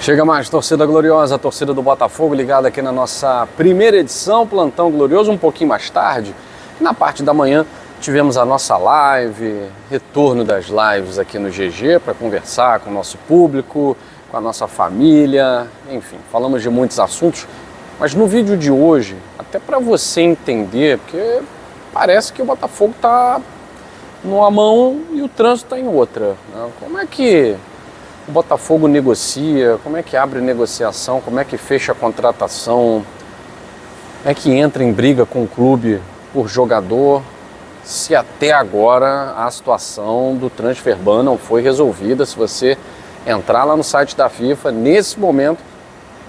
Chega mais, torcida gloriosa, a torcida do Botafogo ligada aqui na nossa primeira edição, Plantão Glorioso, um pouquinho mais tarde. Na parte da manhã tivemos a nossa live, retorno das lives aqui no GG para conversar com o nosso público, com a nossa família, enfim, falamos de muitos assuntos. Mas no vídeo de hoje, até para você entender, porque parece que o Botafogo está numa mão e o trânsito está em outra, né? Como é que o Botafogo negocia, como é que abre negociação, como é que fecha a contratação, como é que entra em briga com o clube por jogador, se até agora a situação do transfer ban não foi resolvida. Se você entrar lá no site da FIFA, nesse momento,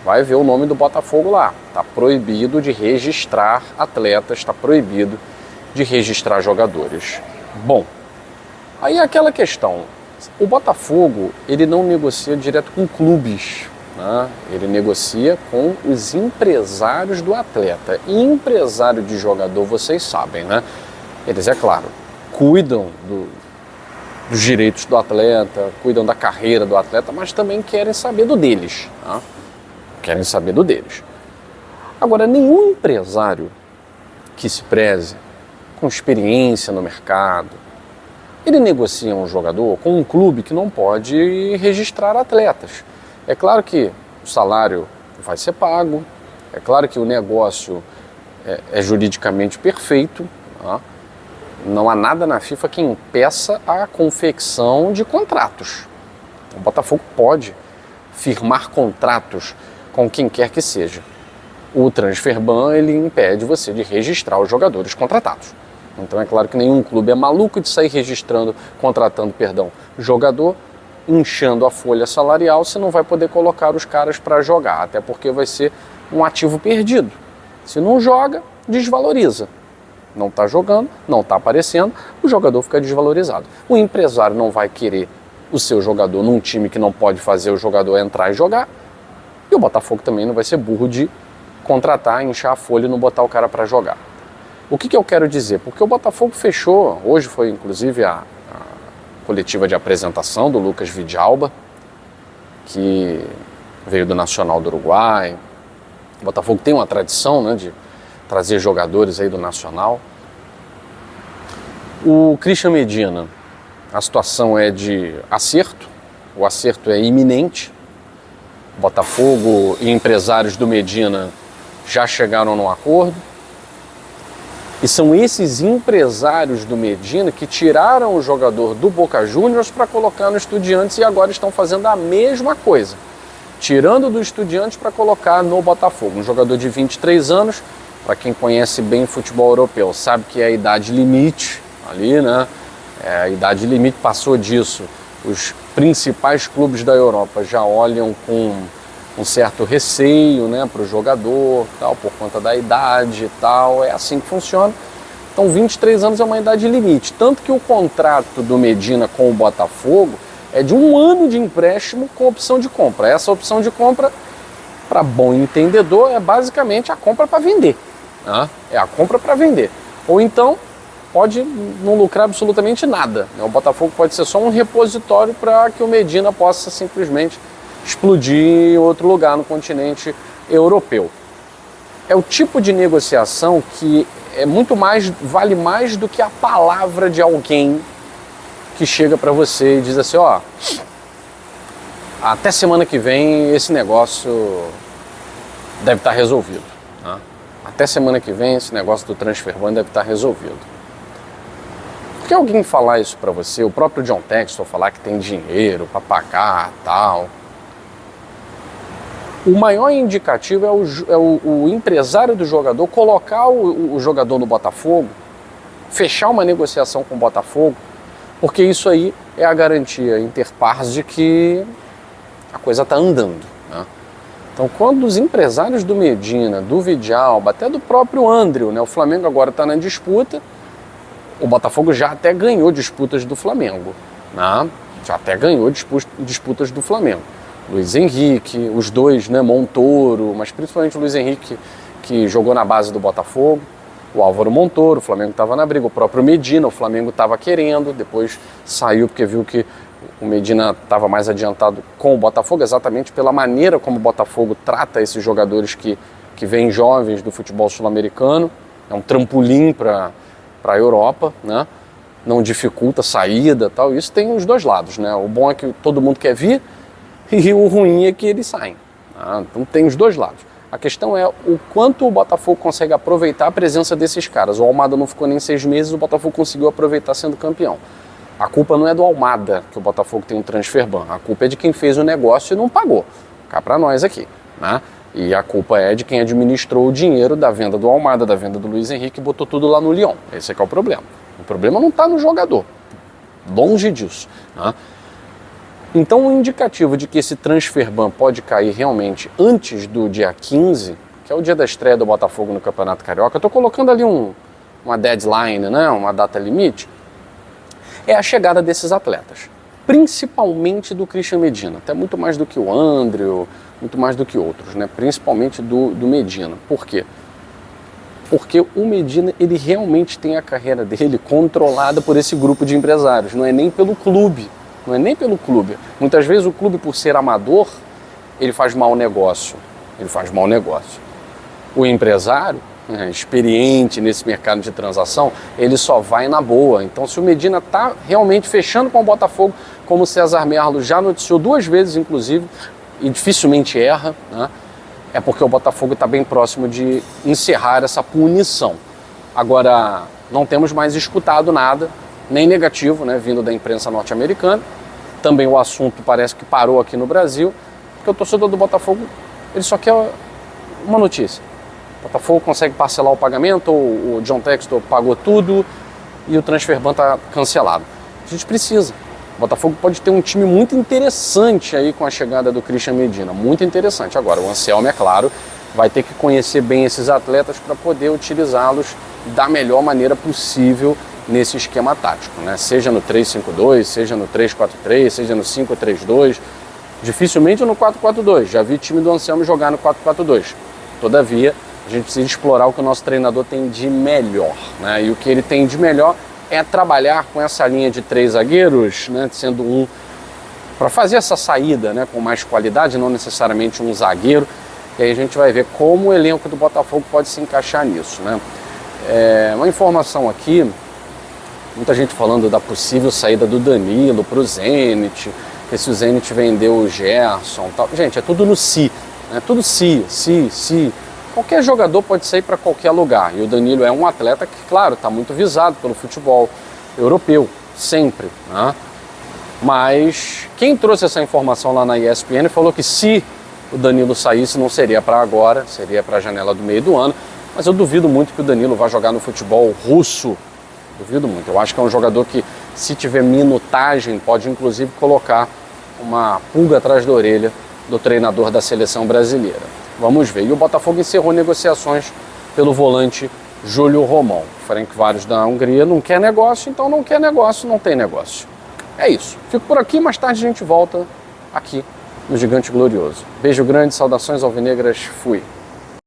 vai ver o nome do Botafogo lá. Está proibido de registrar atletas, está proibido de registrar jogadores. Bom, aí é aquela questão. O Botafogo, ele não negocia direto com clubes, né? Ele negocia com os empresários do atleta. E empresário de jogador, vocês sabem, né? Eles, é claro, cuidam dos direitos do atleta, cuidam da carreira do atleta, mas também querem saber do deles, né? Querem saber do deles. Agora, nenhum empresário que se preze, com experiência no mercado, ele negocia um jogador com um clube que não pode registrar atletas. É claro que o salário vai ser pago, é claro que o negócio é juridicamente perfeito, tá? Não há nada na FIFA que impeça a confecção de contratos. O Botafogo pode firmar contratos com quem quer que seja. O transfer ban, ele impede você de registrar os jogadores contratados. Então é claro que nenhum clube é maluco de sair contratando jogador, inchando a folha salarial, se não vai poder colocar os caras para jogar, até porque vai ser um ativo perdido. Se não joga, desvaloriza. Não está jogando, não está aparecendo, o jogador fica desvalorizado. O empresário não vai querer o seu jogador num time que não pode fazer o jogador entrar e jogar, e o Botafogo também não vai ser burro de contratar, inchar a folha e não botar o cara para jogar. O que eu quero dizer? Porque o Botafogo fechou, hoje foi inclusive a coletiva de apresentação do Lucas Vidalba, que veio do Nacional do Uruguai. O Botafogo tem uma tradição, né, de trazer jogadores aí do Nacional. O Christian Medina, a situação é de acerto, o acerto é iminente. O Botafogo e empresários do Medina já chegaram num acordo. E são esses empresários do Medina que tiraram o jogador do Boca Juniors para colocar no Estudiantes e agora estão fazendo a mesma coisa. Tirando do Estudiantes para colocar no Botafogo. Um jogador de 23 anos, para quem conhece bem futebol europeu, sabe que é a idade limite ali, né? A idade limite, passou disso. Os principais clubes da Europa já olham com um certo receio, né, para o jogador, tal, por conta da idade e tal, é assim que funciona. Então 23 anos é uma idade limite, tanto que o contrato do Medina com o Botafogo é de 1 ano de empréstimo com opção de compra. Essa opção de compra, para bom entendedor, é basicamente a compra para vender, né? É a compra para vender. Ou então pode não lucrar absolutamente nada, né? O Botafogo pode ser só um repositório para que o Medina possa simplesmente explodir em outro lugar no continente europeu. É o tipo de negociação que vale mais do que a palavra de alguém que chega para você e diz assim, ó, até semana que vem esse negócio deve estar resolvido, né? Até semana que vem esse negócio do transfer ban deve estar resolvido. Porque alguém falar isso para você, o próprio John Textor falar que tem dinheiro para pagar e tal, o maior indicativo é o empresário do jogador colocar o jogador no Botafogo, fechar uma negociação com o Botafogo, porque isso aí é a garantia inter pares de que a coisa está andando, né? Então, quando os empresários do Medina, do Vidalba, até do próprio André, né, o Flamengo agora está na disputa, o Botafogo já até ganhou disputas do Flamengo, né? Já até ganhou disputas do Flamengo. Luiz Henrique, os dois, né, Montoro, mas principalmente o Luiz Henrique, que jogou na base do Botafogo, o Álvaro Montoro, o Flamengo estava na briga, o próprio Medina, o Flamengo estava querendo, depois saiu porque viu que o Medina estava mais adiantado com o Botafogo, exatamente pela maneira como o Botafogo trata esses jogadores que vêm jovens do futebol sul-americano. É um trampolim para a Europa, né? Não dificulta a saída, tal. Isso tem os dois lados, né? O bom é que todo mundo quer vir e o ruim é que eles saem. Tá? Então tem os dois lados. A questão é o quanto o Botafogo consegue aproveitar a presença desses caras. O Almada não ficou nem 6 meses, o Botafogo conseguiu aproveitar sendo campeão. A culpa não é do Almada que o Botafogo tem um transfer ban. A culpa é de quem fez o negócio e não pagou. Cá para nós aqui, né? E a culpa é de quem administrou o dinheiro da venda do Almada, da venda do Luiz Henrique e botou tudo lá no Lyon. Esse é que é o problema. O problema não está no jogador. Longe disso, né? Então, o indicativo de que esse transfer ban pode cair realmente antes do dia 15, que é o dia da estreia do Botafogo no Campeonato Carioca, eu estou colocando ali uma deadline, né, uma data limite, é a chegada desses atletas, principalmente do Christian Medina, até muito mais do que o André, muito mais do que outros, né, principalmente do Medina. Por quê? Porque o Medina, ele realmente tem a carreira dele controlada por esse grupo de empresários, não é nem pelo clube. Não é nem pelo clube. Muitas vezes o clube, por ser amador, ele faz mau negócio. O empresário, experiente nesse mercado de transação, ele só vai na boa. Então, se o Medina está realmente fechando com o Botafogo, como o César Merlo já noticiou 2 vezes, inclusive, e dificilmente erra, né, é porque o Botafogo está bem próximo de encerrar essa punição. Agora, não temos mais escutado nada, nem negativo, né, vindo da imprensa norte-americana. Também o assunto parece que parou aqui no Brasil, porque o torcedor do Botafogo, ele só quer uma notícia. O Botafogo consegue parcelar o pagamento, o John Textor pagou tudo e o transfer ban está cancelado. A gente precisa. O Botafogo pode ter um time muito interessante aí com a chegada do Christian Medina, muito interessante. Agora, o Anselmo, é claro, vai ter que conhecer bem esses atletas para poder utilizá-los da melhor maneira possível nesse esquema tático, né? Seja no 3-5-2, seja no 3-4-3, seja no 5-3-2, dificilmente no 4-4-2. Já vi time do Anselmo jogar no 4-4-2. Todavia, a gente precisa explorar o que o nosso treinador tem de melhor, né? E o que ele tem de melhor é trabalhar com essa linha de 3 zagueiros, né? Sendo um para fazer essa saída, né? Com mais qualidade, não necessariamente um zagueiro. E aí a gente vai ver como o elenco do Botafogo pode se encaixar nisso, né? Uma informação aqui. Muita gente falando da possível saída do Danilo para o Zenit, que se o Zenit vendeu o Gerson, tal. Gente, é tudo no si, né? Tudo se. Qualquer jogador pode sair para qualquer lugar. E o Danilo é um atleta que, claro, está muito visado pelo futebol europeu, sempre, né? Mas quem trouxe essa informação lá na ESPN falou que se o Danilo saísse não seria para agora, seria para a janela do meio do ano. Mas eu duvido muito que o Danilo vá jogar no futebol russo. Duvido muito. Eu acho que é um jogador que, se tiver minutagem, pode inclusive colocar uma pulga atrás da orelha do treinador da seleção brasileira. Vamos ver. E o Botafogo encerrou negociações pelo volante Júlio Romão. Ferencváros da Hungria não quer negócio, então não quer negócio, não tem negócio. É isso. Fico por aqui, mais tarde a gente volta aqui no Gigante Glorioso. Beijo grande, saudações alvinegras, fui.